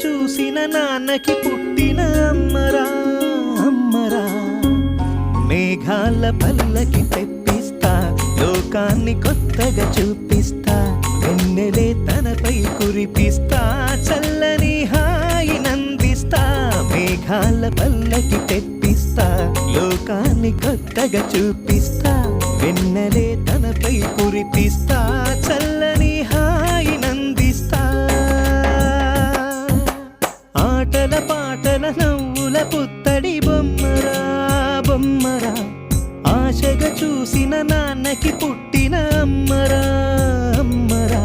చూసిన నాన్నకి పుట్టిన అమ్మరా అమ్మరా. మేఘాల పల్లకి తెప్పిస్తా, లోకాన్ని కొత్తగా చూపిస్తా, వెన్నెలే తనపై కురిపిస్తా, చల్లని హాయి నందిస్తా. మేఘాల పల్లకి తెప్పిస్తా, లోకాన్ని కొత్తగా చూపిస్తా, వెన్నెలే తనపై కురిపిస్తా, చల్లని హాయి నందిస్తా. ఆటల పాటల నవ్వుల పుత్తడి బొమ్మరా బొమ్మరా. ఆశగా చూసిన నాన్నకి పుట్టిన అమ్మరా అమ్మరా.